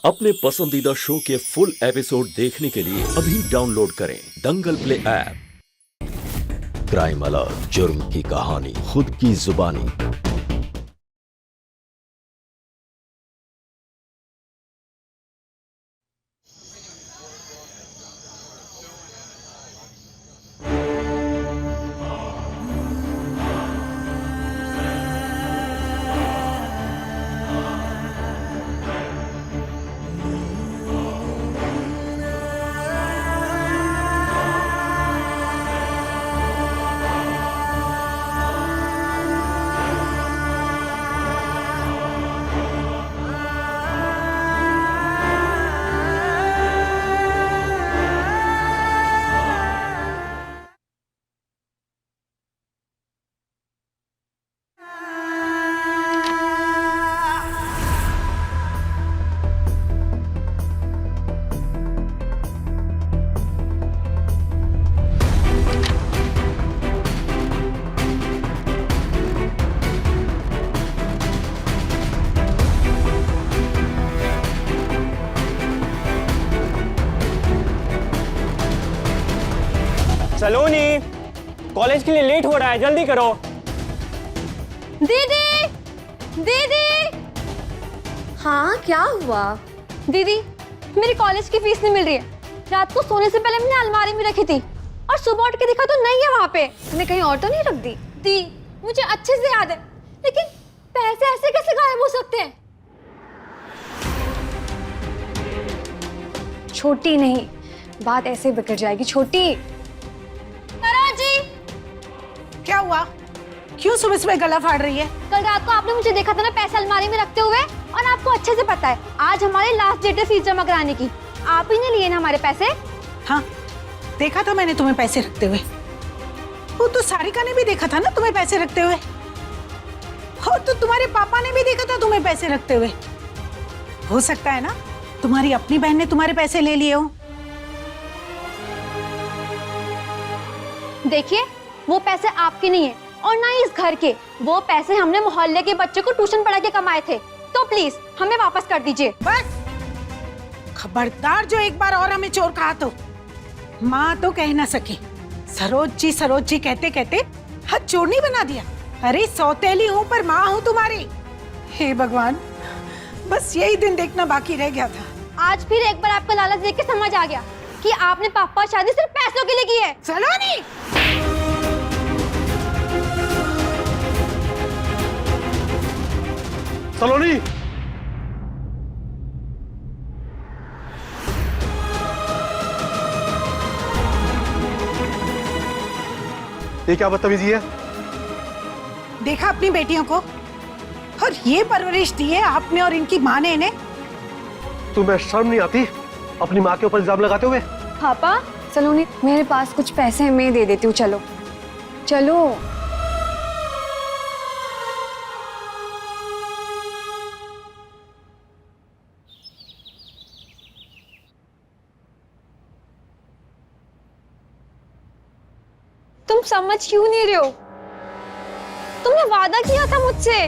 अपने पसंदीदा शो के फुल एपिसोड देखने के लिए अभी डाउनलोड करें दंगल प्ले ऐप। क्राइम अलर्ट, जुर्म की कहानी खुद की जुबानी। सलोनी, कॉलेज के लिए लेट हो रहा है, जल्दी करो। दीदी, दीदी। हाँ, क्या हुआ? दीदी, मेरी कॉलेज की फीस नहीं मिल रही है। रात को सोने से पहले मैंने अलमारी में रखी थी और सुबह उठ के देखा तो नहीं है वहाँ पे। मैंने कहीं और तो नहीं रख दी? दी, मुझे अच्छे से याद है, लेकिन पैसे ऐसे कैसे गायब हो सकते हैं? छोटी नहीं, बात ऐसे बिगड़ जाएगी। छोटी, क्या हुआ? क्यों सुबह सुबह गला फाड़ रही है? कल रात को आपने मुझे देखा था ना पैसे अलमारी में रखते हुए, और आपको अच्छे से पता है आज हमारी लास्ट डेट है फीस जमा कराने की। आप ही ने लिए ना हमारे पैसे। हाँ, देखा था मैंने तुम्हें पैसे रखते हुए। वो तो सारिका ने भी देखा था ना तुम्हें पैसे रखते हुए, और तो तुम्हारे पापा ने भी देखा था तुम्हें पैसे रखते हुए। हो सकता है ना तुम्हारी अपनी बहन ने तुम्हारे पैसे ले लिए हो। देखिए, वो पैसे आपके नहीं है और ना ही इस घर के। वो पैसे हमने मोहल्ले के बच्चे को ट्यूशन पढ़ा के कमाए थे, तो प्लीज हमें वापस कर दीजिए। बस खबरदार, जो एक बार और हमें चोर कहा तो माँ तो कह ना सके। सरोज जी कहते कहते हाथ चोर नहीं बना दिया। अरे सौतेली हूँ पर माँ हूँ तुम्हारी। हे भगवान, बस यही दिन देखना बाकी रह गया था। आज फिर एक बार आपका लालच देख के समझ आ गया कि आपने पापा शादी सिर्फ पैसों के लिए की है। सलोनी, सलोनी, ये क्या बदतमीजी है? देखा अपनी बेटियों को, और ये परवरिश दी है आपने और इनकी माँ ने इन्हें। तुम्हें शर्म नहीं आती अपनी माँ के ऊपर इल्जाम लगाते हुए? पापा, सलोनी, मेरे पास कुछ पैसे हैं, मैं दे देती हूँ। चलो चलो। तुम समझ क्यों नहीं रहे हो? तुमने वादा किया था मुझसे।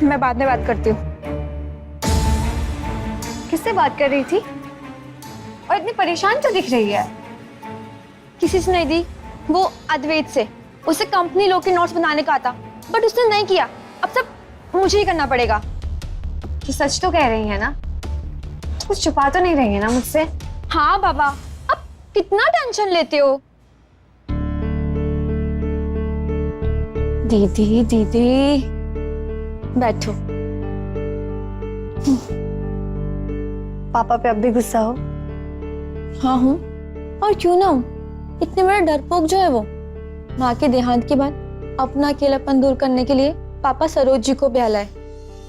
मैं बाद में बात करती हूँ। किससे बात कर रही थी और इतनी परेशान क्यों दिख रही है? किसी से नहीं दी, वो अद्वैत से। उसे कंपनी लोग के नोट्स बनाने का था, बट उसने नहीं किया। अब सब मुझे ही करना पड़ेगा। तो सच तो कह रही है ना? कुछ छुपा तो नहीं रही है ना मुझसे? हाँ बाबा, अब कितना टेंशन लेते हो? दीदी, दीदी, बैठो। पापा पे अब भी गुस्सा हो? हाँ हूँ, और क्यों ना हूँ। इतने बड़े डरपोक जो है वो। माँ के देहांत के बाद अपना अकेलापन दूर करने के लिए पापा सरोज जी को बहलाए,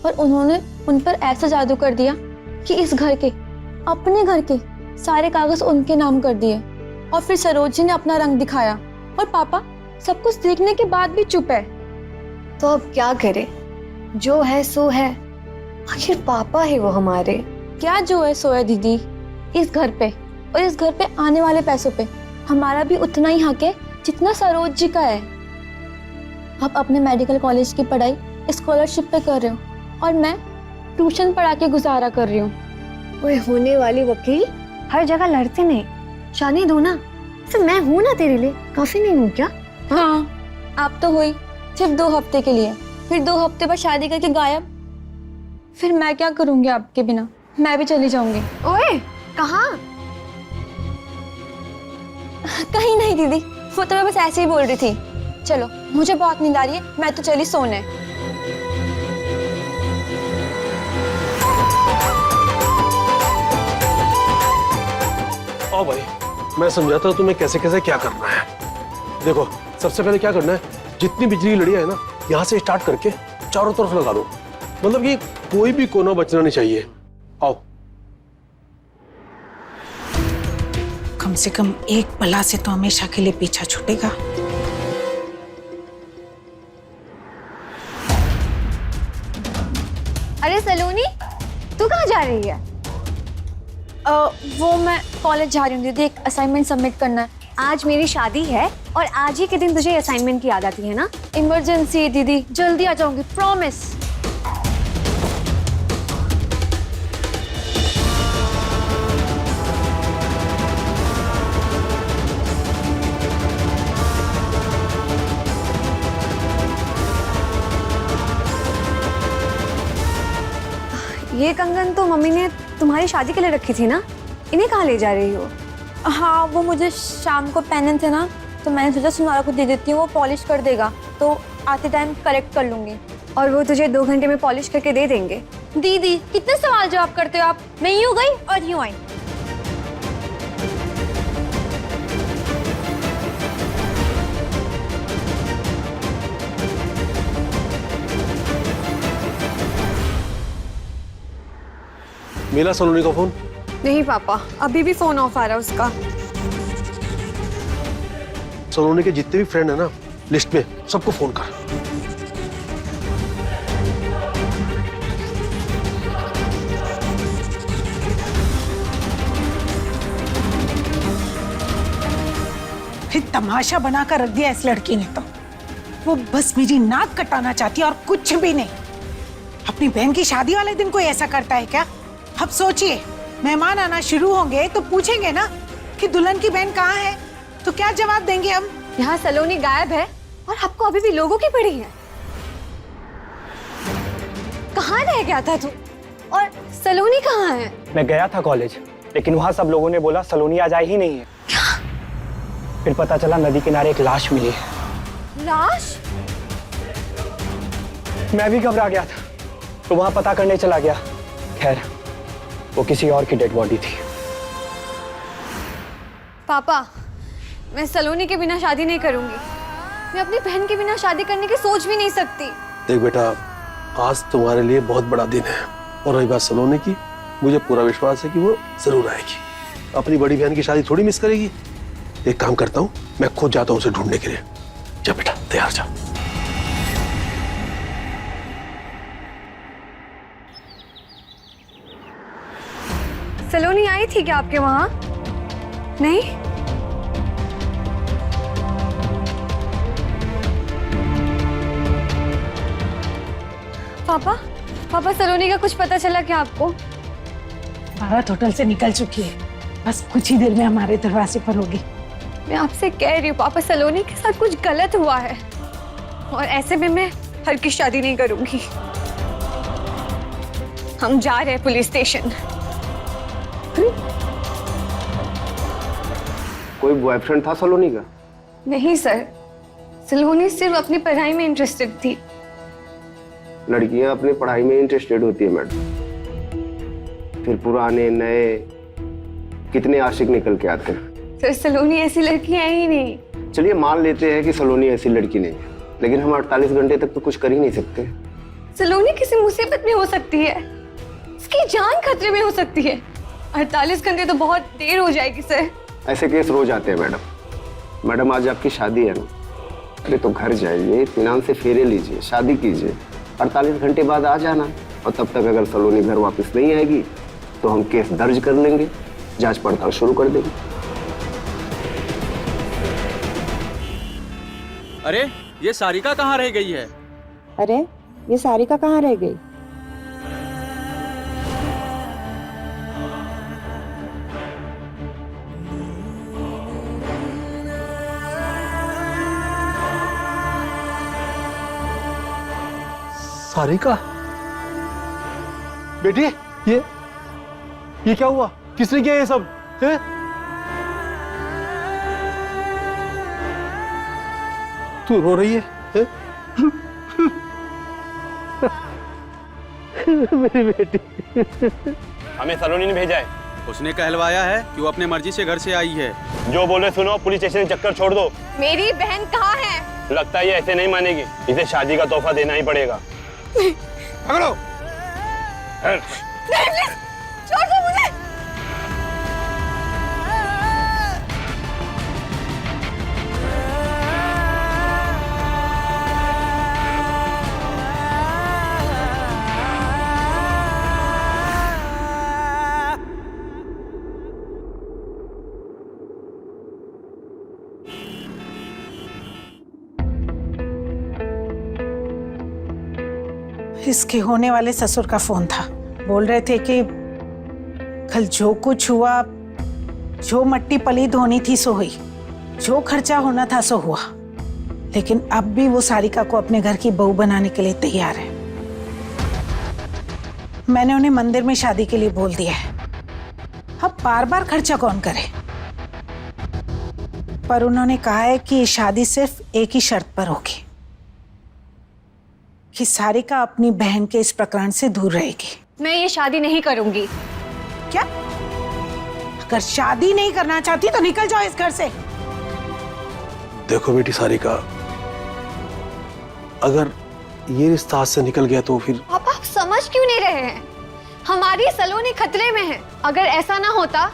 और उन्होंने उन पर ऐसा जादू कर दिया कि इस घर के, अपने घर के सारे कागज उनके नाम कर दिए। और फिर सरोज जी ने अपना रंग दिखाया, और पापा सब कुछ देखने के बाद भी चुप है। तो अब क्या करे? जो है सो है। आखिर पापा है वो हमारे। क्या जो है सो है दीदी? इस घर पे और इस घर पे आने वाले पैसों पे हमारा भी उतना ही हक है जितना सरोज जी का है। आप अपने मेडिकल कॉलेज की पढ़ाई स्कॉलरशिप पे कर रहे हो और मैं ट्यूशन पढ़ा के गुजारा कर रही हूँ। ओए होने वाली वकील, हर जगह लड़ते नहीं, शादी दो ना। तो मैं हूँ ना तेरे लिए, काफी नहीं हूँ क्या? हाँ, आप तो हुई सिर्फ 2 हफ्ते के लिए, फिर 2 हफ्ते बाद शादी करके गायब। फिर मैं क्या करूंगी आपके बिना? मैं भी चली जाऊंगी। ओए कहाँ? कहीं नहीं दीदी, वो तो मैं बस ऐसे ही बोल रही थी। चलो, मुझे बहुत नींद आ रही है, मैं तो चली सोने। आओ भाई, मैं समझाता हूँ तुम्हें कैसे कैसे क्या करना है। देखो, सबसे पहले क्या करना है, जितनी बिजली लड़ियाँ है ना, यहाँ से स्टार्ट करके चारों तरफ लगा दो। मतलब कि कोई भी कोना बचना नहीं चाहिए। आओ। कम से कम एक बला से तो हमेशा के लिए पीछा छूटेगा। अरे सलोनी, तू कहाँ जा रही है? वो मैं कॉलेज जा रही हूँ दीदी, एक असाइनमेंट सबमिट करना है। आज मेरी शादी है और आज ही के दिन तुझे असाइनमेंट की याद आती है ना? इमरजेंसी है दीदी, जल्दी आ जाऊंगी, प्रॉमिस। ये कंगन तो मम्मी ने तुम्हारी शादी के लिए रखी थी ना? इन्हें कहाँ ले जा रही हो? हाँ, वो मुझे शाम को पहने थे ना, तो मैंने सोचा सुनारा को दे देती हूँ, वो पॉलिश कर देगा, तो आते टाइम करेक्ट कर लूंगी। और वो तुझे 2 घंटे में पॉलिश करके दे देंगे। दीदी कितने सवाल जवाब करते हो आप? मैं यूं गई और यूं आई। मिला सलोनी का फोन? नहीं पापा, अभी भी फोन ऑफ आ रहा है उसका। सलोनी के जितने भी फ्रेंड है ना, लिस्ट में सबको फोन कर। फिर तमाशा बनाकर रख दिया इस लड़की ने तो। वो बस मेरी नाक कटाना चाहती है और कुछ भी नहीं। अपनी बहन की शादी वाले दिन कोई ऐसा करता है क्या? अब सोचिए, मेहमान आना शुरू होंगे तो पूछेंगे ना कि दुल्हन की बहन कहाँ है, तो क्या जवाब देंगे हम? यहाँ सलोनी गायब है और आपको अभी भी लोगों की पड़ी है। कहाँ रह गया था तू? और सलोनी कहाँ है? मैं गया था कॉलेज, लेकिन वहाँ सब लोगों ने बोला सलोनी आज आई ही नहीं है। फिर पता चला नदी किनारे एक लाश मिली है। लाश? मैं भी घबरा गया था, तो वहाँ पता करने चला गया। खैर, वो किसी और की डेड बॉडी थी। पापा, मैं सलोनी के बिना शादी नहीं करूंगी। मैं अपनी बहन के बिना शादी करने की सोच भी नहीं सकती। देख बेटा, आज तुम्हारे लिए बहुत बड़ा दिन है, और रही बात सलोनी की, मुझे पूरा विश्वास है कि वो जरूर आएगी। अपनी बड़ी बहन की शादी थोड़ी मिस करेगी। एक काम करता हूँ, मैं खुद जाता हूँ उसे ढूंढने के लिए। जा बेटा, तैयार जा। सलोनी आई थी क्या आपके वहां? नहीं? पापा, पापा सलोनी का कुछ पता चला क्या आपको? भारत होटल से निकल चुकी है, बस कुछ ही देर में हमारे दरवाजे पर होगी। मैं आपसे कह रही हूँ पापा, सलोनी के साथ कुछ गलत हुआ है और ऐसे में मैं हर की शादी नहीं करूंगी। हम जा रहे हैं पुलिस स्टेशन। कोई बॉयफ्रेंड था सलोनी का? नहीं सर, सलोनी सिर्फ अपनी पढ़ाई में इंटरेस्टेड थी। लड़कियां अपनी पढ़ाई में इंटरेस्टेड होती है मैडम, फिर पुराने नए कितने आशिक निकल के आते हैं। सर सलोनी ऐसी लड़की है ही नहीं। चलिए मान लेते हैं कि सलोनी ऐसी लड़की नहीं है, लेकिन हम 48 घंटे तक तो कुछ कर ही नहीं सकते। सलोनी किसी मुसीबत में हो सकती है, उसकी जान खतरे में हो सकती है। 48 घंटे तो बहुत देर हो जाएगी सर। ऐसे केस रोज आते हैं मैडम। मैडम आज आपकी शादी है ना, अरे तो घर जाइए, इत्मीनान से फेरे लीजिए, शादी कीजिए, 48 घंटे बाद आ जाना। और तब तक अगर सलोनी घर वापस नहीं आएगी तो हम केस दर्ज कर लेंगे, जांच पड़ताल शुरू कर देंगे। अरे ये सारिका कहाँ रह गई है? अरे ये सारिका कहाँ रह गई? सारिका बेटी, ये क्या हुआ? किसने किया ये सब? है? तू रो रही है? मेरी बेटी। हमें सलोनी ने भेजा है। उसने कहलवाया है कि वो अपने मर्जी से घर से आई है। जो बोले सुनो, पुलिस स्टेशन चक्कर छोड़ दो। मेरी बहन कहाँ है? लगता है ये ऐसे नहीं मानेगी, इसे शादी का तोहफा देना ही पड़ेगा। पकड़ो। छोड़ दो मुझे। इसके होने वाले ससुर का फोन था। बोल रहे थे कि कल जो कुछ हुआ, जो मट्टी पलीद होनी थी सो हुई, जो खर्चा होना था सो हुआ, लेकिन अब भी वो सारिका को अपने घर की बहू बनाने के लिए तैयार है। मैंने उन्हें मंदिर में शादी के लिए बोल दिया है। अब बार बार खर्चा कौन करे? पर उन्होंने कहा है कि ये शादी सिर्फ एक ही शर्त पर होगी, कि सारिका अपनी बहन के इस प्रकरण से दूर रहेगी। मैं ये शादी नहीं करूंगी। क्या? अगर शादी नहीं करना चाहती तो निकल जाओ इस घर से। देखो बेटी सारिका, अगर ये रिश्ता हाथ से निकल गया तो फिर। पापा आप समझ क्यों नहीं रहे हैं? हमारी सलोनी खतरे में है। अगर ऐसा ना होता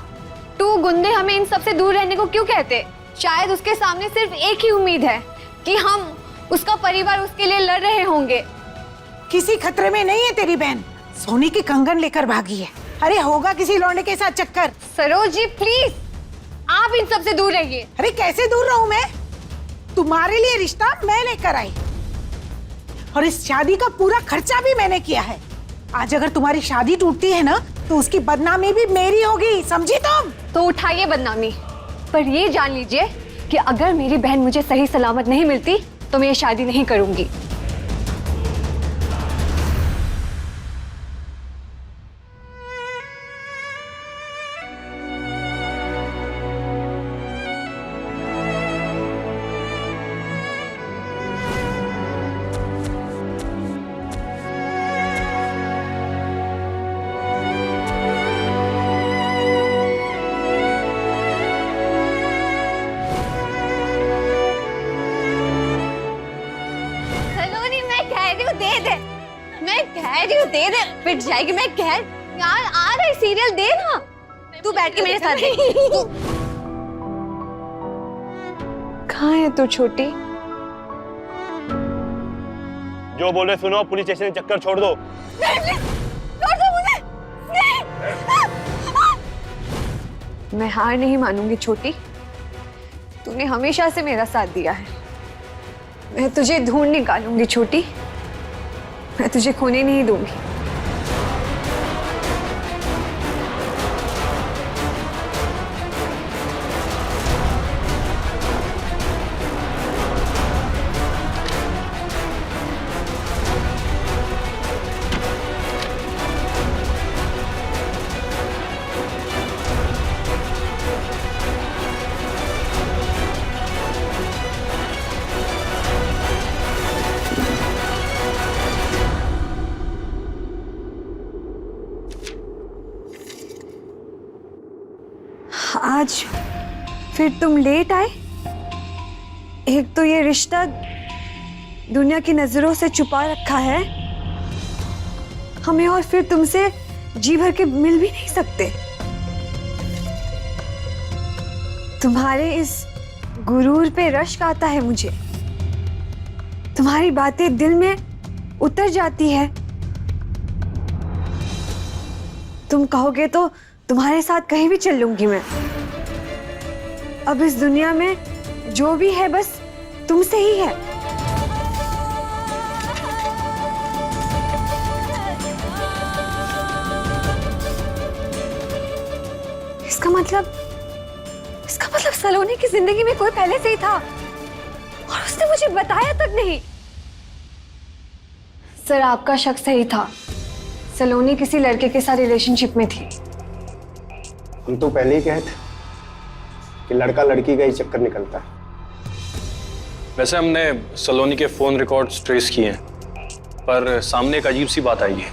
तो गुंडे हमें इन सब से दूर रहने को क्यों कहते? शायद उसके सामने सिर्फ एक ही उम्मीद है कि हम, उसका परिवार उसके लिए लड़ रहे होंगे। किसी खतरे में नहीं है तेरी बहन। सोने की कंगन लेकर भागी है। अरे होगा किसी लौंडे के साथ चक्कर। सरोज जी प्लीज, आप इन सब से दूर रहिए। अरे कैसे दूर रहूं मैं? तुम्हारे लिए रिश्ता मैं लेकर आई और इस शादी का पूरा खर्चा भी मैंने किया है। आज अगर तुम्हारी शादी टूटती है ना तो उसकी बदनामी भी मेरी होगी, समझी तुम? तो उठाइए बदनामी, पर ये जान लीजिए कि अगर मेरी बहन मुझे सही सलामत नहीं मिलती तो मैं ये शादी नहीं करूंगी। दे दे, पिट जाएगी। मैं कह यार आ रही सीरियल दे ना। तू बैठ के मेरे साथ देख। कहाँ है तू छोटी? जो बोले सुनो, पुलिस स्टेशन चक्कर छोड़ दो। छोड़ दो मुझे। मैं हार नहीं मानूंगी छोटी। तूने हमेशा से मेरा साथ दिया है। मैं तुझे ढूंढ निकालूंगी छोटी। मैं तुझे खोने नहीं दूंगी। आज फिर तुम लेट आए। एक तो ये रिश्ता दुनिया की नजरों से छुपा रखा है हमें, और फिर तुमसे जी भर के मिल भी नहीं सकते। तुम्हारे इस गुरूर पे रश्क आता है मुझे। तुम्हारी बातें दिल में उतर जाती है। तुम कहोगे तो तुम्हारे साथ कहीं भी चल लूंगी मैं। अब इस दुनिया में जो भी है बस तुमसे ही है। इसका मतलब सलोनी की जिंदगी में कोई पहले से ही था और उसने मुझे बताया तक नहीं। सर, आपका शक सही था। सलोनी किसी लड़के के साथ रिलेशनशिप में थी। हम तो पहले ही कहे थे कि लड़का लड़की का ही चक्कर निकलता है। वैसे हमने सलोनी के फोन रिकॉर्ड्स ट्रेस किए हैं, पर सामने एक अजीब सी बात आई है।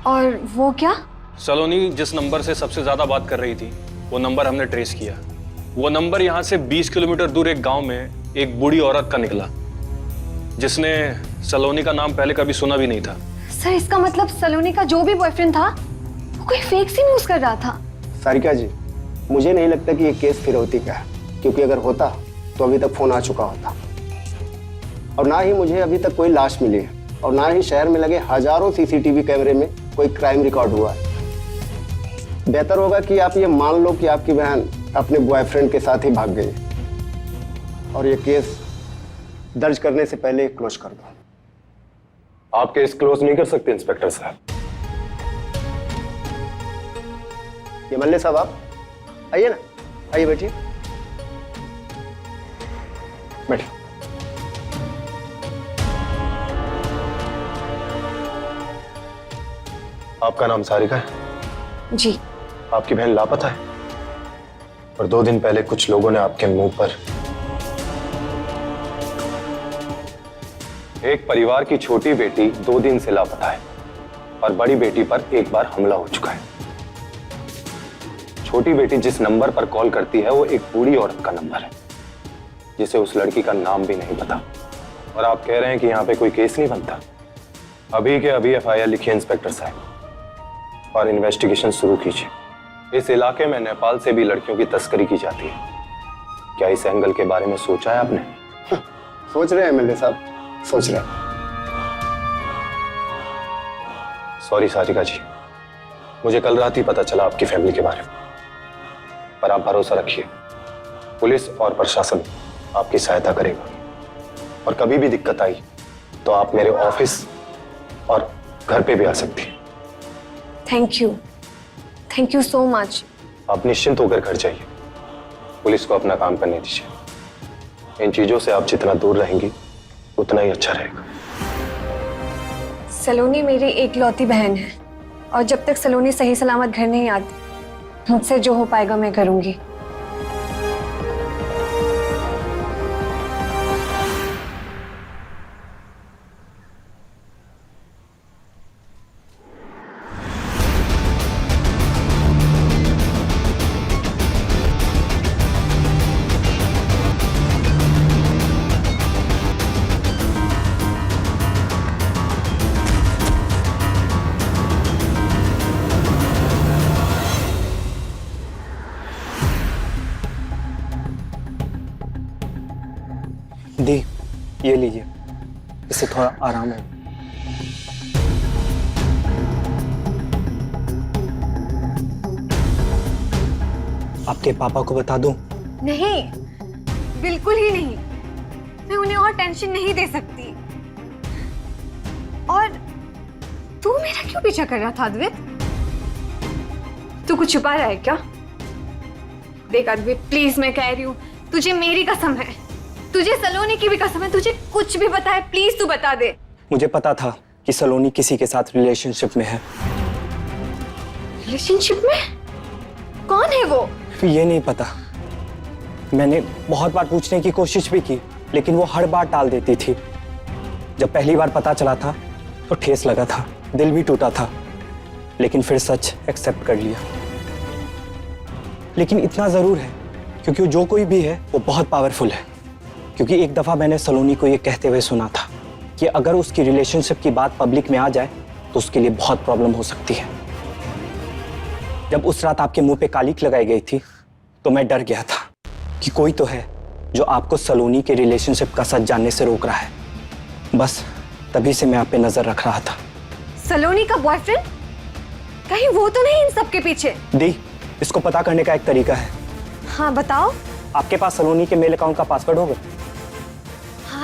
और वो क्या? सलोनी जिस नंबर से सबसे ज्यादा बात कर रही थी, वो नंबर हमने ट्रेस किया। वो नंबर यहाँ से 20 किलोमीटर दूर एक गांव में एक बूढ़ी औरत का निकला, जिसने सलोनी का नाम पहले कभी सुना भी नहीं था। सर, इसका मतलब सलोनी का जो भी बॉयफ्रेंड था वो कोई फेक सिम यूज कर रहा था। सारिका जी, मुझे नहीं लगता कि ये केस फिरौती का है, क्योंकि अगर होता तो अभी तक फोन आ चुका होता। और ना ही मुझे अभी तक कोई लाश मिली है, और ना ही शहर में लगे हजारों सीसीटीवी कैमरे में कोई क्राइम रिकॉर्ड हुआ है। बेहतर होगा कि आप ये मान लो कि आपकी बहन अपने बॉयफ्रेंड के साथ ही भाग गई और ये केस दर्ज करने से पहले क्लोज कर दो। आप केस क्लोज नहीं कर सकते इंस्पेक्टर साहब। ये मल्ले साहब, आप आइए ना, आइए बैठिए। बैठिए। आपका नाम सारिका है? जी। आपकी बहन लापता है और 2 दिन पहले कुछ लोगों ने आपके मुंह पर एक परिवार की छोटी बेटी 2 दिन से लापता है और बड़ी बेटी पर एक बार हमला हो चुका है। छोटी बेटी जिस नंबर पर कॉल करती है वो एक बूढ़ी औरत का नंबर है, जिसे उस लड़की का नाम भी नहीं पता। और आप कह रहे हैं कि यहाँ पे कोई केस नहीं बनता। अभी के अभी FIR लिखिए इंस्पेक्टर साहब और इन्वेस्टिगेशन शुरू कीजिए। इस इलाके में नेपाल से भी लड़कियों की तस्करी की जाती है। क्या इस एंगल के बारे में सोचा है आपने? सोच रहे हैं मल्ले साहब, सोच रहे हैं। सॉरी सारिका जी, मुझे कल रात ही पता चला आपकी फैमिली के बारे में, पर आप भरोसा रखिए, पुलिस और प्रशासन आपकी सहायता करेगा। और कभी भी दिक्कत आई तो आप मेरे ऑफिस और घर पे भी आ सकती हैं। Thank you so much. आप निश्चिंत होकर घर जाइए, पुलिस को अपना काम करने दीजिए। इन चीजों से आप जितना दूर रहेंगी उतना ही अच्छा रहेगा। सलोनी मेरी एकलौती बहन है और जब तक सलोनी सही सलामत घर नहीं आती, मुझसे जो हो पाएगा मैं करूंगी। दी, ये लीजिए, इससे थोड़ा आराम है। आपके पापा को बता दूं? नहीं, बिल्कुल ही नहीं। मैं उन्हें और टेंशन नहीं दे सकती। और तू मेरा क्यों पीछा कर रहा था अद्वैत? तू कुछ छुपा रहा है क्या? देख अद्वैत, प्लीज मैं कह रही हूँ, तुझे मेरी कसम है, तुझे सलोनी की भी कसम है, तुझे कुछ भी पता है, प्लीज तू बता दे। मुझे पता था कि सलोनी किसी के साथ रिलेशनशिप में है। रिलेशनशिप में? कौन है वो? ये नहीं पता। मैंने बहुत बार पूछने की कोशिश भी की, लेकिन वो हर बार टाल देती थी। जब पहली बार पता चला था तो ठेस लगा था, दिल भी टूटा था, लेकिन फिर सच एक्सेप्ट कर लिया। लेकिन इतना जरूर है, क्योंकि जो कोई भी है वो बहुत पावरफुल है। क्योंकि एक दफा मैंने सलोनी को ये कहते हुए सुना था कि अगर उसकी रिलेशनशिप की बात पब्लिक में आ जाए तो उसके लिए बहुत प्रॉब्लम हो सकती है। जब उस रात आपके मुंह पे कालिक लगाई गई थी तो मैं डर गया था कि कोई तो है जो आपको सलोनी के रिलेशनशिप का सच जानने से रोक रहा है। बस तभी से मैं आप पे नजर रख रहा था। सलोनी का बॉयफ्रेंड? कहीं वो तो नहीं इन सब के पीछे? दी, इसको पता करने का एक तरीका है। हाँ बताओ। आपके पास सलोनी के मेल अकाउंट का पासवर्ड होगा?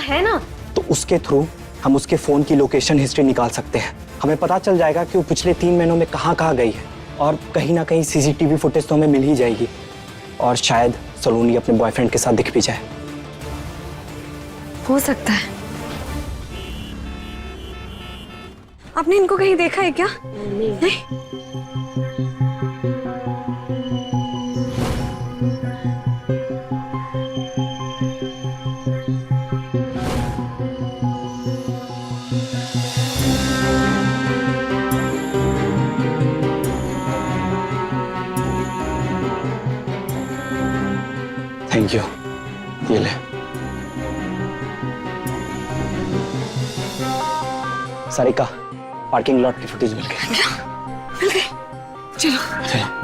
है ना। तो उसके थ्रू हम उसके फोन की लोकेशन हिस्ट्री निकाल सकते हैं। हमें पता चल जाएगा कि वो पिछले 3 महीनों में कहाँ कहाँ गई है, और कहीं ना कहीं सीसीटीवी फुटेज तो हमें मिल ही जाएगी, और शायद सलोनी अपने बॉयफ्रेंड के साथ दिख भी जाए। हो सकता है। आपने इनको कहीं देखा है क्या? नहीं। Thank you. ये ले। सारिका, पार्किंग लॉट की फुटेज मिल गई। चलो। चलो।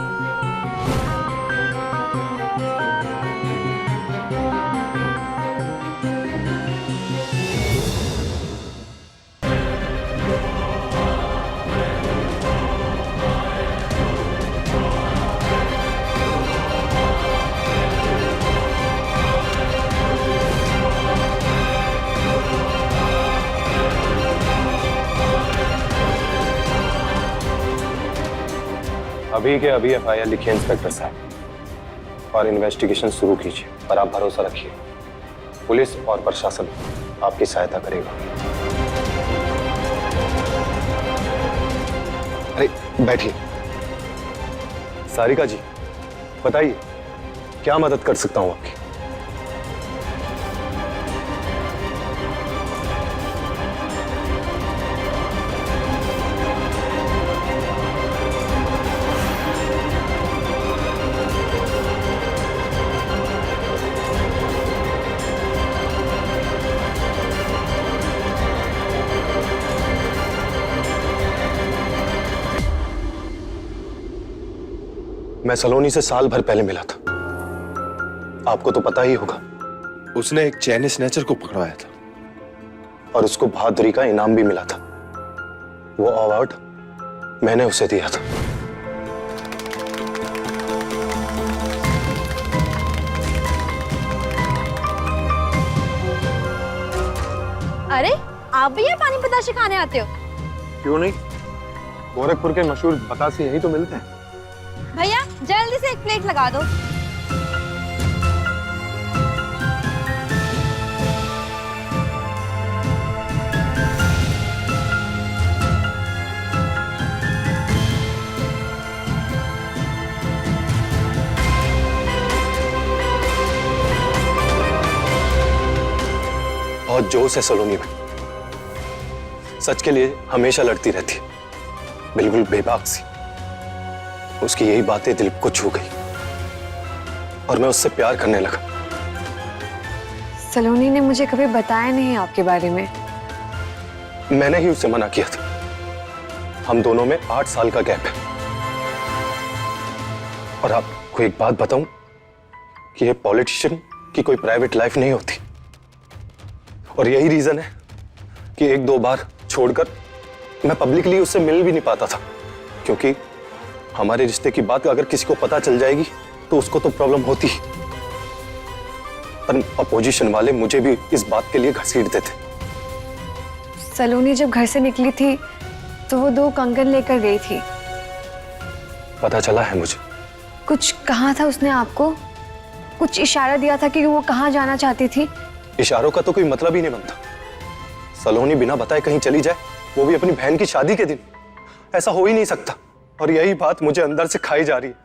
अभी के अभी एफआईआर लिखिए इंस्पेक्टर साहब, और इन्वेस्टिगेशन शुरू कीजिए। पर आप भरोसा रखिए, पुलिस और प्रशासन आपकी सहायता करेगा। अरे बैठिए। सारिका जी, बताइए क्या मदद कर सकता हूं आपकी? मैं सलोनी से साल भर पहले मिला था। आपको तो पता ही होगा, उसने एक चैनी स्नैचर को पकड़वाया था और उसको बहादुरी का इनाम भी मिला था। वो अवार्ड मैंने उसे दिया था। अरे आप भी ये पानी बताशे खाने आते हो? क्यों नहीं, गोरखपुर के मशहूर बतासे यही तो मिलते हैं। भैया जल्दी से एक प्लेट लगा दो। बहुत जोश है सलोनी में, सच के लिए हमेशा लड़ती रहती है, बिल्कुल बेबाक सी। उसकी यही बातें दिल को छू गई और मैं उससे प्यार करने लगा। सलोनी ने मुझे कभी बताया नहीं आपके बारे में। मैंने ही उसे मना किया था। हम दोनों में 8 साल का गैप है। और आपको एक बात बताऊं कि ये पॉलिटिशियन की कोई प्राइवेट लाइफ नहीं होती, और यही रीजन है कि 1-2 बार छोड़कर मैं पब्लिकली उससे मिल भी नहीं पाता था, क्योंकि हमारे रिश्ते की बात अगर किसी को पता चल जाएगी तो उसको तो प्रॉब्लम होती ही। पर अपोजिशन वाले मुझे भी इस बात के लिए घसीटते थे। सलोनी जब घर से निकली थी तो वो 2 कंगन लेकर गई थी। पता चला है मुझे। कुछ कहा था उसने आपको? कुछ इशारा दिया था कि वो कहाँ जाना चाहती थी? इशारों का तो कोई मतलब ही नहीं बनता। सलोनी बिना बताए कहीं चली जाए, वो भी अपनी बहन की शादी के दिन, ऐसा हो ही नहीं सकता। और यही बात मुझे अंदर से खाई जा रही है।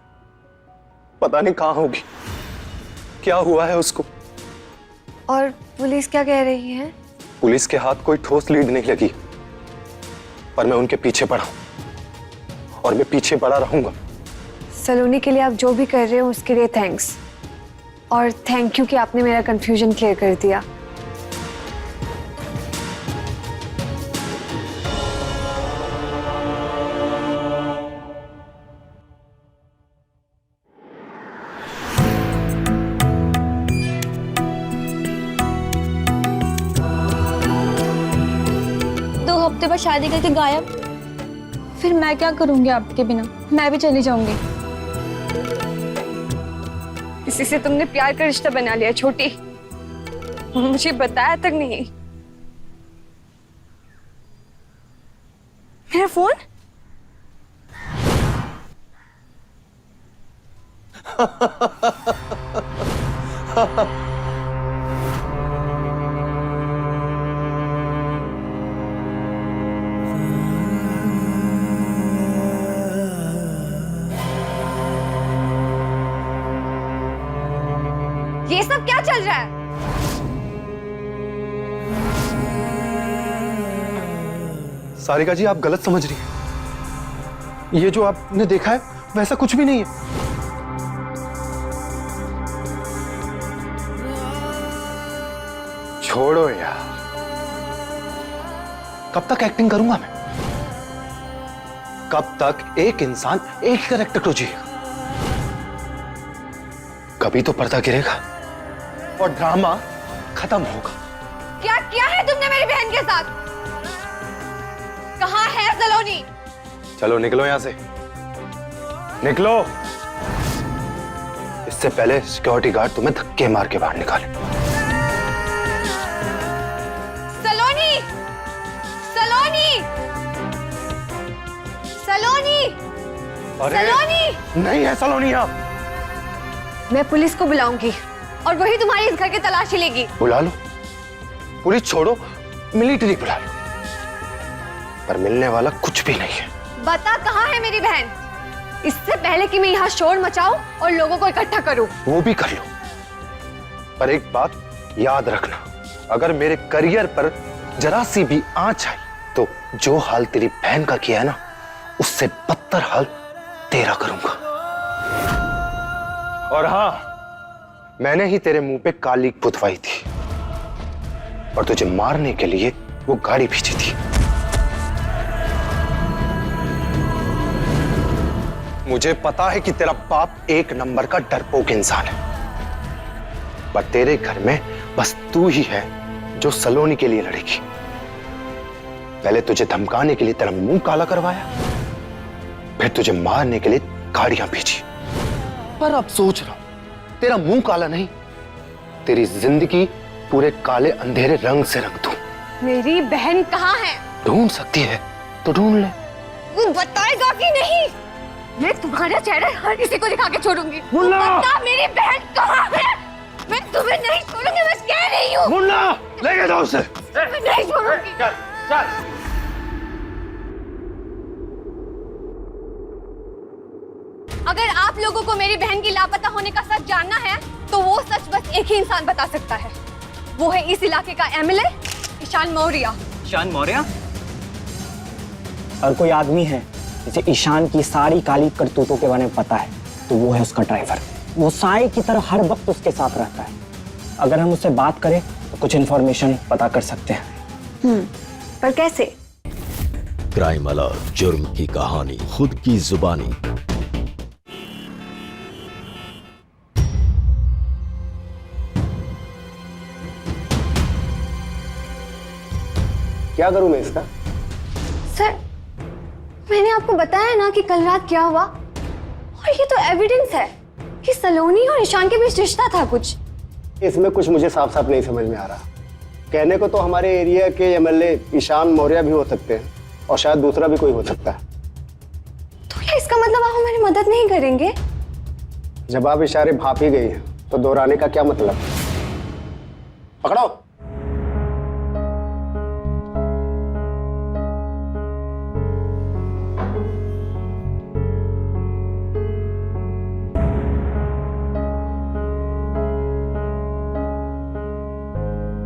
पता नहीं कहाँ होगी, क्या हुआ है उसको। और पुलिस क्या कह रही है? पुलिस के हाथ कोई ठोस लीड नहीं लगी, पर मैं उनके पीछे पड़ा हूं और मैं पीछे पड़ा रहूंगा। सलोनी के लिए आप जो भी कर रहे हो उसके लिए थैंक्स, और थैंक यू कि आपने मेरा कंफ्यूजन क्लियर कर दिया। हफ्ते बाद शादी करके गायब, फिर मैं क्या करूंगी आपके बिना? मैं भी चली जाऊंगी। इसी से तुमने प्यार का रिश्ता बना लिया छोटी। मुझे बताया तक नहीं। मेरा फोन? ये सब क्या चल रहा है? सारिका जी, आप गलत समझ रही हैं। ये जो आपने देखा है वैसा कुछ भी नहीं है। छोड़ो यार, कब तक एक्टिंग करूंगा मैं? कब तक एक इंसान एक ही कैरेक्टर को जिएगा? कभी तो पर्दा गिरेगा और ड्रामा खत्म होगा। क्या किया है तुमने मेरी बहन के साथ? कहाँ है सलोनी? चलो निकलो यहां से, निकलो। इससे पहले सिक्योरिटी गार्ड तुम्हें धक्के मार के बाहर निकाले। सलोनी! सलोनी! सलोनी! अरे सलोनी! नहीं है सलोनी यहाँ। मैं पुलिस को बुलाऊंगी और वही तुम्हारी इस घर की तलाशी लेगी। बुला लो, पुलिस छोड़ो, मिलिट्री बुला लो, पर मिलने वाला कुछ भी नहीं है। बता कहाँ है मेरी बहन, इससे पहले कि मैं यहाँ शोर मचाऊं और लोगों को इकट्ठा करूं। वो भी कर लो, पर एक बात याद रखना, अगर मेरे करियर पर जरा सी भी आंच आई तो जो हाल तेरी बहन का किया है ना, उससे बदतर हाल तेरा करूंगा। और हाँ, मैंने ही तेरे मुंह पे काली पुतवाई थी और तुझे मारने के लिए वो गाड़ी भेजी थी। मुझे पता है कि तेरा बाप एक नंबर का डरपोक इंसान है, पर तेरे घर में बस तू ही है जो सलोनी के लिए लड़ेगी। पहले तुझे धमकाने के लिए तेरा मुंह काला करवाया, फिर तुझे मारने के लिए गाड़ियां भेजी। पर अब सोच रहा हूं, तेरा मुंह काला नहीं, तेरी जिंदगी पूरे काले अंधेरे रंग से रंग दूं। मेरी बहन कहाँ है? ढूंढ सकती है तो ढूंढ ले। तू बताएगा कि नहीं? मैं तुम्हारा चेहरा हर किसी को दिखा के छोड़ूंगी। बता मेरी बहन कहाँ है? मैं तुम्हें नहीं छोड़ूंगी, मैं कह रही हूँ। मुन्ना, लेके जाओ उसे। मैं नहीं छोड़ूंगी। चल। अगर आप लोगों को मेरी बहन की लापता होने का सच जानना है, तो वो सच बस एक ही इंसान बता सकता है। वो है इस इलाके का एमएलए ईशान मौर्य। ईशान मौर्य? और कोई आदमी है जिसे ईशान की सारी काली करतूतों के बारे में पता है, तो वो है उसका ड्राइवर। वो साए की तरह हर वक्त उसके साथ रहता है। अगर हम उससे बात करें तो कुछ इन्फॉर्मेशन पता कर सकते हैं। पर कैसे? क्राइम अलर्ट, जुर्म की कहानी खुद की जुबानी। क्या करूं मैं इसका? सर, मैंने आपको बताया ना कि कल रात क्या हुआ, और ये तो एविडेंस है कि सलोनी और ईशान के बीच रिश्ता था कुछ। इसमें कुछ मुझे साफ साफ नहीं समझ में आ रहा। कहने को तो हमारे एरिया के एमएलए ईशान मौर्य भी हो सकते हैं, और शायद दूसरा भी कोई हो सकता है। तो क्या इसका मतलब आप हमारी मदद नहीं करेंगे? जब आप इशारे भाप ही गई हैं, तो दोहराने का क्या मतलब? पकड़ो।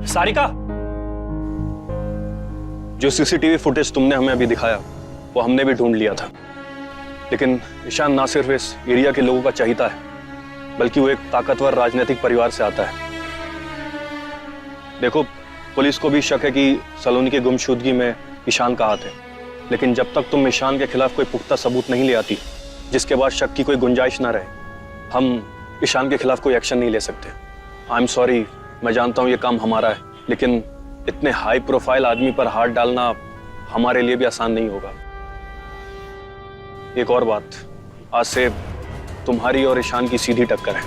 सारिका, जो सीसीटीवी फुटेज तुमने हमें अभी दिखाया वो हमने भी ढूंढ लिया था, लेकिन ईशान ना सिर्फ इस एरिया के लोगों का चहीता है, बल्कि वो एक ताकतवर राजनीतिक परिवार से आता है। देखो, पुलिस को भी शक है कि सलोनी की गुमशुदगी में ईशान का हाथ है, लेकिन जब तक तुम ईशान के खिलाफ कोई पुख्ता सबूत नहीं ले आती जिसके बाद शक की कोई गुंजाइश ना रहे, हम ईशान के खिलाफ कोई एक्शन नहीं ले सकते। आई एम सॉरी, मैं जानता हूं ये काम हमारा है, लेकिन इतने हाई प्रोफाइल आदमी पर हाथ डालना हमारे लिए भी आसान नहीं होगा। एक और बात, आज से तुम्हारी और ईशान की सीधी टक्कर है,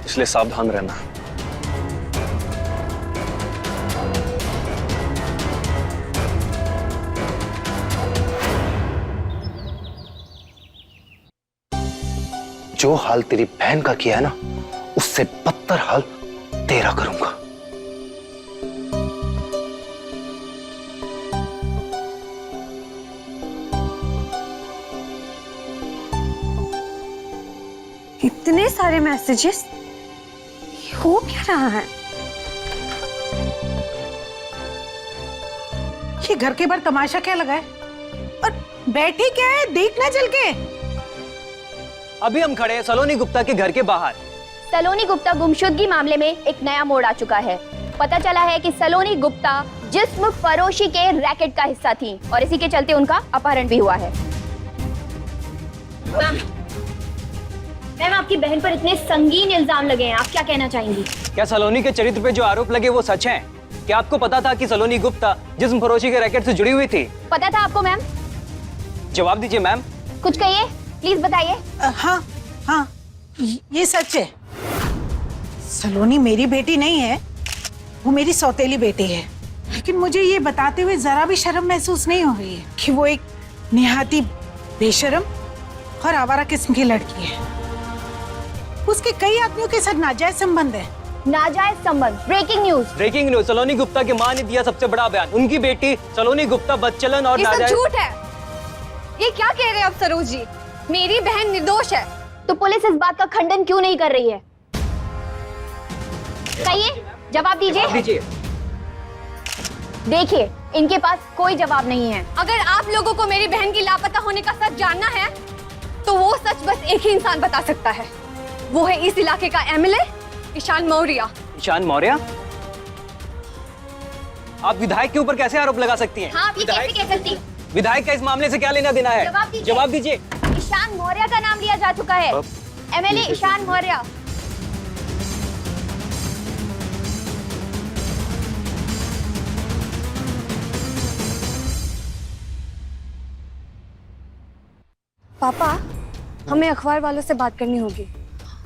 इसलिए सावधान रहना। जो हाल तेरी बहन का किया है ना, उससे बदतर हाल तेरा करूंगा। इतने सारे मैसेजेस, हो क्या रहा है? ये घर के बाहर तमाशा क्या लगा है? और बैठी क्या है? देखना चल के। अभी हम खड़े हैं सलोनी गुप्ता के घर के बाहर। सलोनी गुप्ता गुमशुदगी मामले में एक नया मोड़ आ चुका है। पता चला है कि सलोनी गुप्ता जिस्म फरोशी के रैकेट का हिस्सा थी और इसी के चलते उनका अपहरण भी हुआ है। मैम, आपकी बहन पर इतने संगीन इल्जाम लगे हैं, आप क्या कहना चाहेंगी? क्या सलोनी के चरित्र पे जो आरोप लगे वो सच हैं? क्या आपको पता था कि सलोनी गुप्ता जिस्म फरोशी के रैकेट से जुड़ी हुई थी? पता था आपको मैम? जवाब दीजिए मैम। कुछ कहिए, प्लीज बताइए। हाँ हाँ, ये सच है। सलोनी मेरी बेटी नहीं है, वो मेरी सौतेली बेटी है। लेकिन मुझे ये बताते हुए जरा भी शर्म महसूस नहीं हो रही है कि वो एक निहाती बेशर्म और आवारा किस्म की लड़की है। उसके कई आदमियों के साथ नाजायज संबंध है। नाजायज संबंध? Breaking news. Breaking news. Saloni Gupta की मां ने दिया सबसे बड़ा बयान। उनकी बेटी सलोनी गुप्ता बदचलन और ये सब नाजायज। झूठ है। ये क्या कह रहे हैं आप सरोज जी? मेरी बहन निर्दोष है। तो पुलिस इस बात का खंडन क्यों नहीं कर रही है? कहिए, जवाब दीजिए। देखिए, इनके पास कोई जवाब नहीं है। अगर आप लोगों को मेरी बहन की लापता होने का सच जानना है तो वो सच बस एक ही इंसान बता सकता है। वो है इस इलाके का एमएलए ईशान मौर्य। ईशान मौर्य? आप विधायक के ऊपर कैसे आरोप लगा सकती हैं? हाँ, आप ये कैसे कह सकती हैं? विधायक का इस मामले से क्या लेना देना है? जवाब दीजिए। ईशान मौर्य का नाम लिया जा चुका है। एमएलए ईशान मौर्य। पापा, हमें अखबार वालों से बात करनी होगी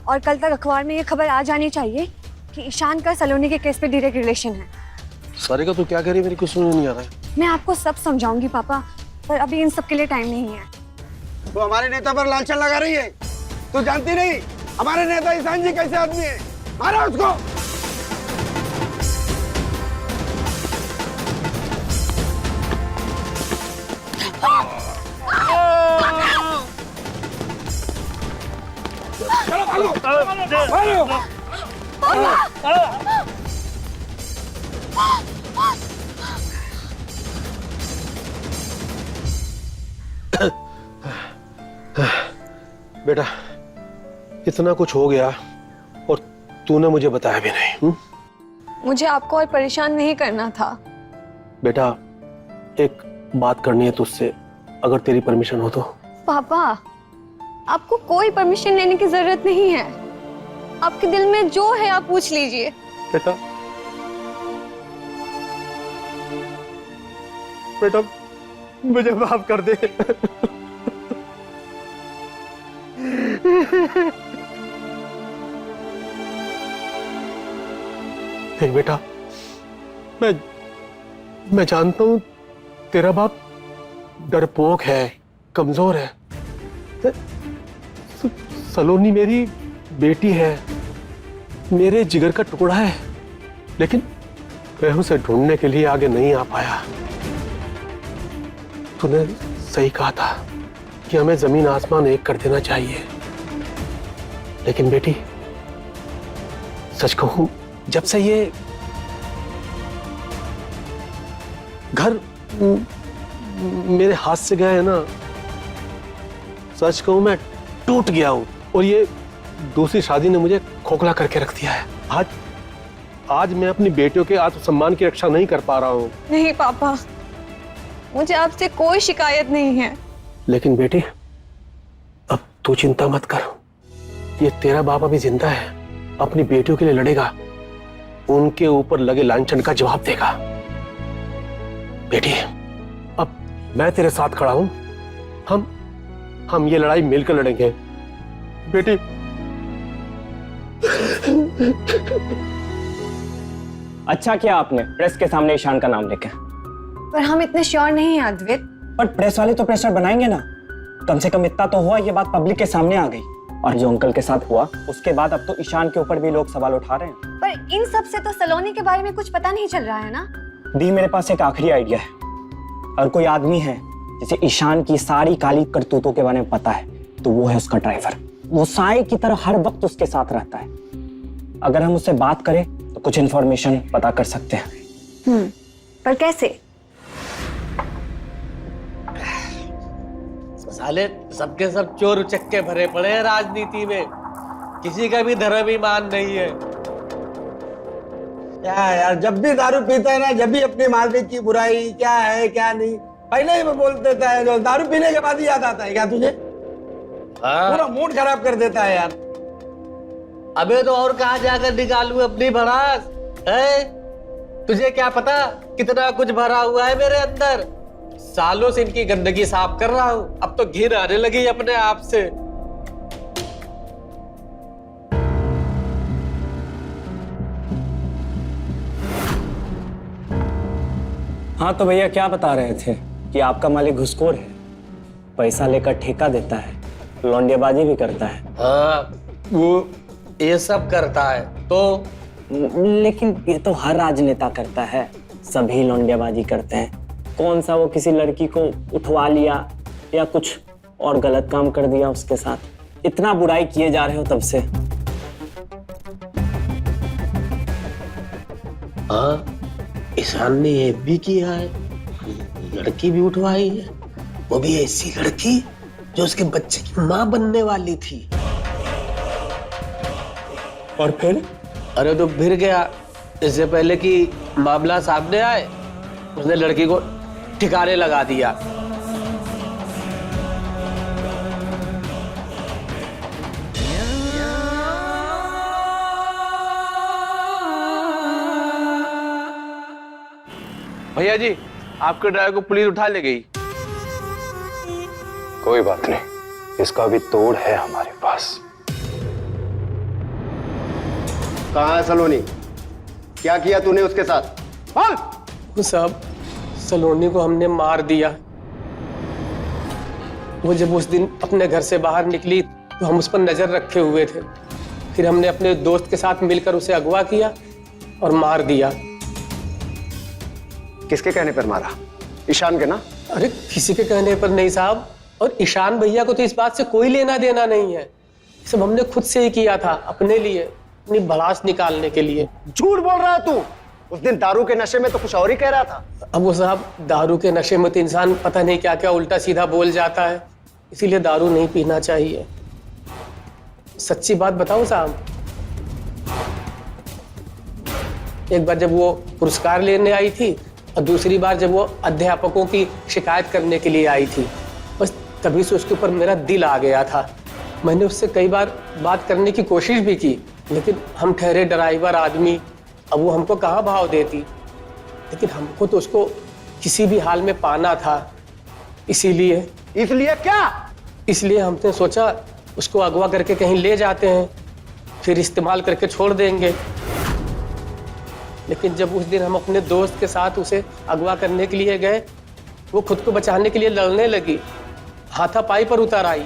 और कल तक अखबार में ये खबर आ जानी चाहिए कि ईशान का सलोनी के केस पे डायरेक्ट रिलेशन है। सारिका तू क्या कह रही है? मेरी कुछ समझ नहीं आ रहा है। मैं आपको सब समझाऊंगी पापा, पर अभी इन सब के लिए टाइम नहीं है। तो हमारे नेता पर लांछन लगा रही है। तू जानती नहीं हमारे नेता ईशान जी कैसे आदमी है? मारा उसको। बेटा, इतना कुछ हो गया और तूने मुझे बताया भी नहीं। मुझे आपको और परेशान नहीं करना था। बेटा, एक बात करनी है तुझसे, अगर तेरी परमिशन हो तो। पापा, आपको कोई परमिशन लेने की जरूरत नहीं है। आपके दिल में जो है आप पूछ लीजिए। बेटा, बेटा मुझे माफ कर दे। नहीं बेटा, मैं जानता हूं तेरा बाप डरपोक है, कमजोर है। सलोनी मेरी बेटी है, मेरे जिगर का टुकड़ा है, लेकिन मैं उसे ढूंढने के लिए आगे नहीं आ पाया। तूने सही कहा था कि हमें जमीन आसमान एक कर देना चाहिए, लेकिन बेटी सच कहूं, जब से ये घर मेरे हाथ से गया है ना, सच कहूं मैं टूट गया हूं। और ये दूसरी शादी ने मुझे खोखला करके रख दिया है। आज मैं अपनी बेटियों के आत्मसम्मान की रक्षा नहीं कर पा रहा हूं। नहीं पापा, मुझे आपसे कोई शिकायत नहीं है। लेकिन बेटी, अब तू चिंता मत कर, ये तेरा बाप अभी जिंदा है, अपनी बेटियों के लिए लड़ेगा, उनके ऊपर लगे लांछन का जवाब देगा। बेटी, अब मैं तेरे साथ खड़ा हूं, हम ये लड़ाई मिलकर लड़ेंगे। बेटी, अच्छा किया आपने प्रेस के सामने ईशान का नाम लेके। पर हम इतने श्योर नहीं हैं अद्वैत। पर प्रेस वाले तो प्रेशर बनाएंगे ना। कम से कम इतना तो हुआ, ये बात पब्लिक के सामने आ गई। और जो अंकल के साथ हुआ उसके बाद अब तो ईशान के ऊपर भी लोग सवाल उठा रहे हैं। पर इन सब से तो सलोनी के बारे में कुछ पता नहीं चल रहा है ना। दी, मेरे पास एक आखिरी आइडिया है। अगर कोई आदमी है जिसे ईशान की सारी काली करतूतों के बारे में पता है तो वो है उसका ड्राइवर। वो साए की तरह हर वक्त उसके साथ रहता है। अगर हम उससे बात करें तो कुछ इन्फॉर्मेशन पता कर सकते हैं। पर कैसे? साले सबके सब चोर उचक्के भरे पड़े हैं राजनीति में, किसी का भी धर्म ईमान नहीं है। क्या यार, जब भी दारू पीता है ना, जब भी अपने मालिक की बुराई क्या है क्या नहीं पहले ही वो बोल देता है। जो दारू पीने के बाद ही याद आता है क्या तुझे? पूरा मूड खराब कर देता है यार। अबे तो और कहाँ जाकर निकालूं अपनी भड़ास है? तुझे क्या पता कितना कुछ भरा हुआ है मेरे अंदर। सालों से इनकी गंदगी साफ कर रहा हूं, अब तो घिन आने लगी अपने आप से। हाँ तो भैया क्या बता रहे थे कि आपका मालिक घुसखोर है, पैसा लेकर ठेका देता है, लौंडियाबाजी भी करता है। हाँ, वो ये सब करता है तो। लेकिन ये तो हर राजनेता करता है, सभी लौंडियाबाजी करते हैं। कौन सा वो किसी लड़की को उठवा लिया या कुछ और गलत काम कर दिया उसके साथ? इतना बुराई किए जा रहे हो तब से। हाँ, ईशान ने ये भी किया है, लड़की भी उठवाई है, वो भी ऐसी लड़की जो उसके बच्चे की माँ बनने वाली थी। और फिर? अरे तो फिर गया, इससे पहले कि मामला सामने आए उसने लड़की को ठिकाने लगा दिया। भैया जी, आपके ड्राइवर को पुलिस उठा ले गई। कोई बात नहीं, इसका भी तोड़ है हमारे पास। कहाँ है सलोनी? क्या किया तूने उसके साथ? वो साहब, सलोनी को हमने मार दिया। वो जब उस दिन अपने घर से बाहर निकली तो हम उस पर नजर रखे हुए थे। फिर हमने अपने दोस्त के साथ मिलकर उसे अगवा किया और मार दिया। किसके कहने पर मारा? ईशान के ना? अरे किसी के कहने पर नहीं साहब, और ईशान भैया को तो इस बात से कोई लेना देना नहीं है। सब हमने खुद से ही किया था, अपने लिए, अपनी भड़ास निकालने के लिए। झूठ बोल रहा है तू। उस दिन दारू के नशे में तो कुछ और ही कह रहा था। अब वो साहब, दारू के नशे में तो इंसान पता नहीं क्या क्या उल्टा सीधा बोल जाता है, इसीलिए दारू नहीं पीना चाहिए। सच्ची बात बताऊं साहब, एक बार जब वो पुरस्कार लेने आई थी और दूसरी बार जब वो अध्यापकों की शिकायत करने के लिए आई थी, बस तभी से उसके ऊपर मेरा दिल आ गया था। मैंने उससे कई बार बात करने की कोशिश भी की, लेकिन हम ठहरे ड्राइवर आदमी, अब वो हमको कहाँ भाव देती। लेकिन हमको तो उसको किसी भी हाल में पाना था, इसीलिए क्या? इसलिए हमने सोचा उसको अगवा करके कहीं ले जाते हैं, फिर इस्तेमाल करके छोड़ देंगे। लेकिन जब उस दिन हम अपने दोस्त के साथ उसे अगवा करने के लिए गए, वो खुद को बचाने के लिए लड़ने लगी, हाथापाई पर उतर आई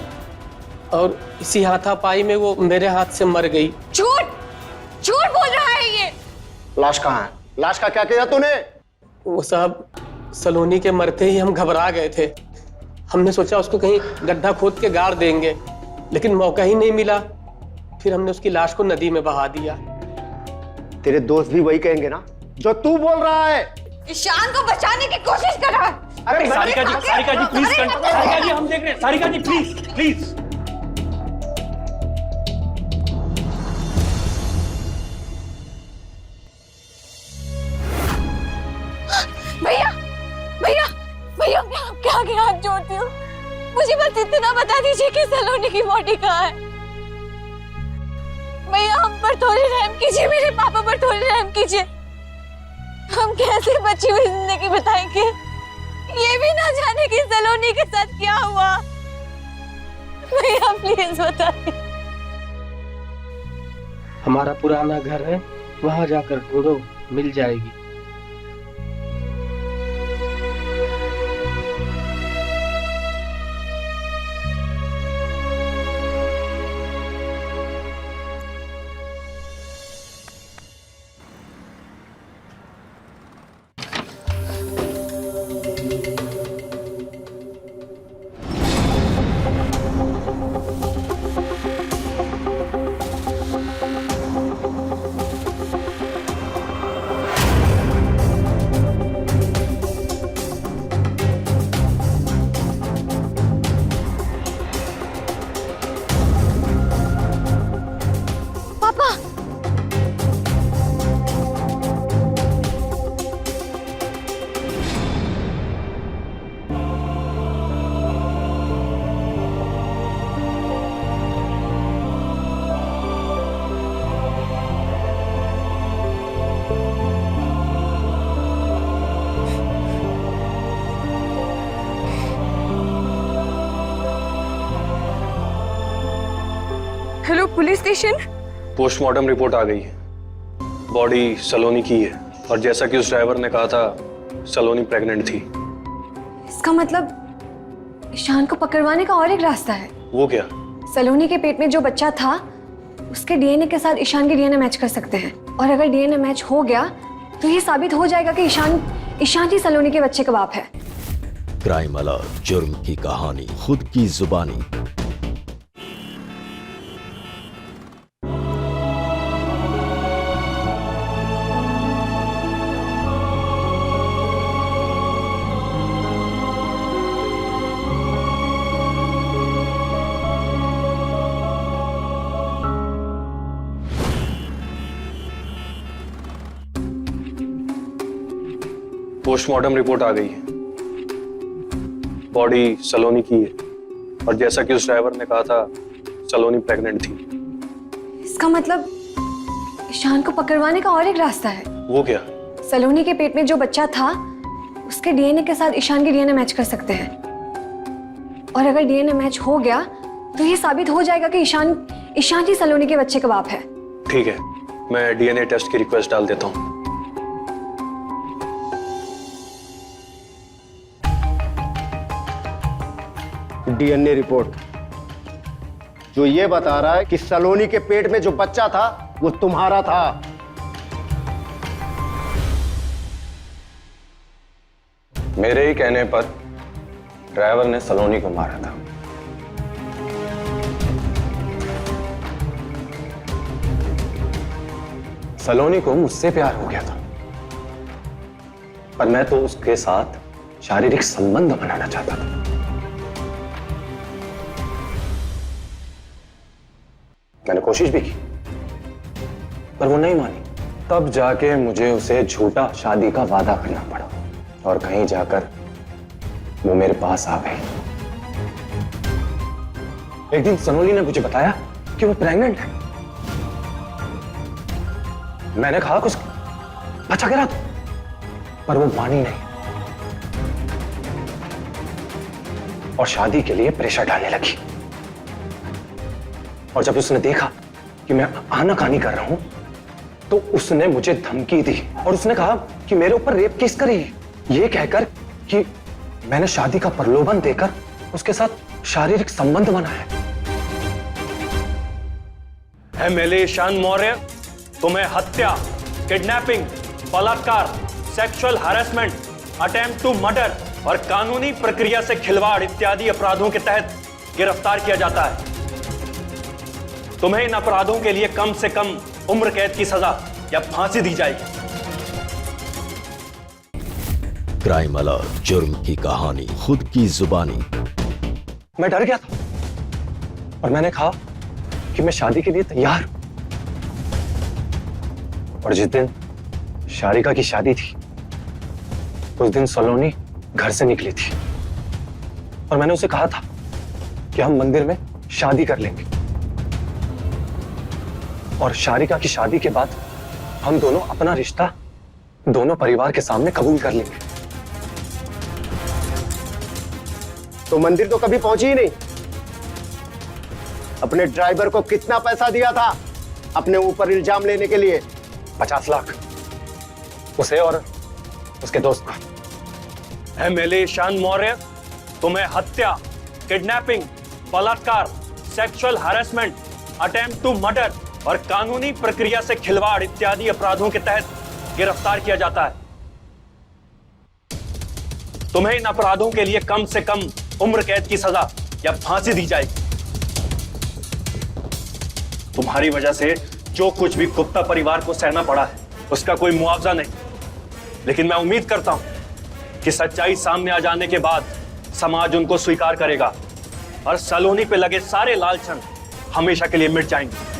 और इसी हाथापाई में वो मेरे हाथ से मर गई। झूठ बोल रहा है ये। लाश कहाँ है? लाश का क्या किया तूने? वो साहब, सलोनी के मरते ही हम घबरा गए थे। हमने सोचा उसको कहीं गड्ढा खोद के गाड़ देंगे, लेकिन मौका ही नहीं मिला। फिर हमने उसकी लाश को नदी में बहा दिया। तेरे दोस्त भी वही कहेंगे ना जो तू बोल रहा है? ईशान को बचाने की कोशिश कर रहा है। अरे सारिका जी प्लीज, सारिका जी हम देख रहे हैं, सारिका जी प्लीज प्लीज। भैया भैया भैया, मैं आपके आगे हाथ जोड़ती हूँ, मुझे बस इतना बता दीजिए कि सलोनी की बॉडी कहाँ है। भैया हम पर थोड़ी रहम कीजिए, मेरे पापा पर थोड़ी रहम कीजिए। हम कैसे बची हुई जिंदगी बताएंगे, ये भी ना जाने कि सलोनी के साथ क्या हुआ। भैया प्लीज बताइए। हमारा पुराना घर है, वहां जाकर ढूंढो, मिल जाएगी। Police station? पोस्टमार्टम रिपोर्ट आ गई है। बॉडी सलोनी की है और जैसा कि उस ड्राइवर ने कहा था, सलोनी प्रेग्नेंट थी। इसका मतलब ईशान को पकड़वाने का और एक रास्ता है। वो क्या? सलोनी के पेट में जो बच्चा था उसके डीएनए के साथ ईशान के डीएनए मैच कर सकते हैं, और अगर डीएनए मैच हो गया तो ये साबित हो जाएगा कि ईशान ही सलोनी के बच्चे का बाप है। क्राइम अलर्ट, जुर्म की कहानी खुद की जुबानी। पोस्टमार्टम रिपोर्ट आ गई है। बॉडी सलोनी की है और जैसा कि उस ड्राइवर ने कहा था, सलोनी प्रेग्नेंट थी। इसका मतलब ईशान को पकड़वाने का और एक रास्ता है। वो क्या? सलोनी के पेट में जो बच्चा था उसके डीएनए के साथ ईशान के डीएनए मैच कर सकते हैं, और अगर डीएनए मैच हो गया तो ये साबित हो जाएगा कि ईशान ही सलोनी के बच्चे का बाप है। ठीक है, मैं डीएनए टेस्ट की रिक्वेस्ट डाल देता हूँ। डीएनए रिपोर्ट जो ये बता रहा है कि सलोनी के पेट में जो बच्चा था वो तुम्हारा था। मेरे ही कहने पर ड्राइवर ने सलोनी को मारा था। सलोनी को मुझसे प्यार हो गया था, पर मैं तो उसके साथ शारीरिक संबंध बनाना चाहता था। मैंने कोशिश भी की, पर वो नहीं मानी। तब जाके मुझे उसे झूठा शादी का वादा करना पड़ा, और कहीं जाकर वो मेरे पास आ गई। एक दिन सलोनी ने मुझे बताया कि वो प्रेग्नेंट है। मैंने कहा कुछ बचा गिरा तो, पर वो मानी नहीं और शादी के लिए प्रेशर डालने लगी। और जब उसने देखा कि मैं आनाकानी कर रहा हूं तो उसने मुझे धमकी दी और उसने कहा कि मेरे ऊपर रेप केस करेगी, ये कहकर कि मैंने शादी का प्रलोभन देकर उसके साथ शारीरिक संबंध बनाया। एमएलए ईशान मौर्य, तुम्हें हत्या, किडनैपिंग, बलात्कार, sexual harassment, attempt to murder और कानूनी प्रक्रिया से खिलवाड़ इत्यादि अपराधों के तहत गिरफ्तार किया जाता है। तुम्हें इन अपराधों के लिए कम से कम उम्र कैद की सजा या फांसी दी जाएगी। क्राइम अलर्ट, जुर्म की कहानी खुद की जुबानी। मैं डर गया था और मैंने कहा कि मैं शादी के लिए तैयार हूं। और जिस दिन शारिका की शादी थी उस दिन सलोनी घर से निकली थी और मैंने उसे कहा था कि हम मंदिर में शादी कर लेंगे और शारिका की शादी के बाद हम दोनों अपना रिश्ता दोनों परिवार के सामने कबूल कर लेंगे। तो मंदिर तो कभी पहुंची ही नहीं। अपने ड्राइवर को कितना पैसा दिया था अपने ऊपर इल्जाम लेने के लिए? 50 लाख उसे और उसके दोस्त को। एमएलए ईशान मौर्य, तुम्हें हत्या, किडनैपिंग, बलात्कार, sexual harassment, attempt to murder और कानूनी प्रक्रिया से खिलवाड़ इत्यादि अपराधों के तहत गिरफ्तार किया जाता है। तुम्हें इन अपराधों के लिए कम से कम उम्र कैद की सजा या फांसी दी जाएगी। तुम्हारी वजह से जो कुछ भी गुप्ता परिवार को सहना पड़ा है उसका कोई मुआवजा नहीं, लेकिन मैं उम्मीद करता हूं कि सच्चाई सामने आ जाने के बाद समाज उनको स्वीकार करेगा और सलोनी पे लगे सारे लालचन हमेशा के लिए मिट जाएंगे।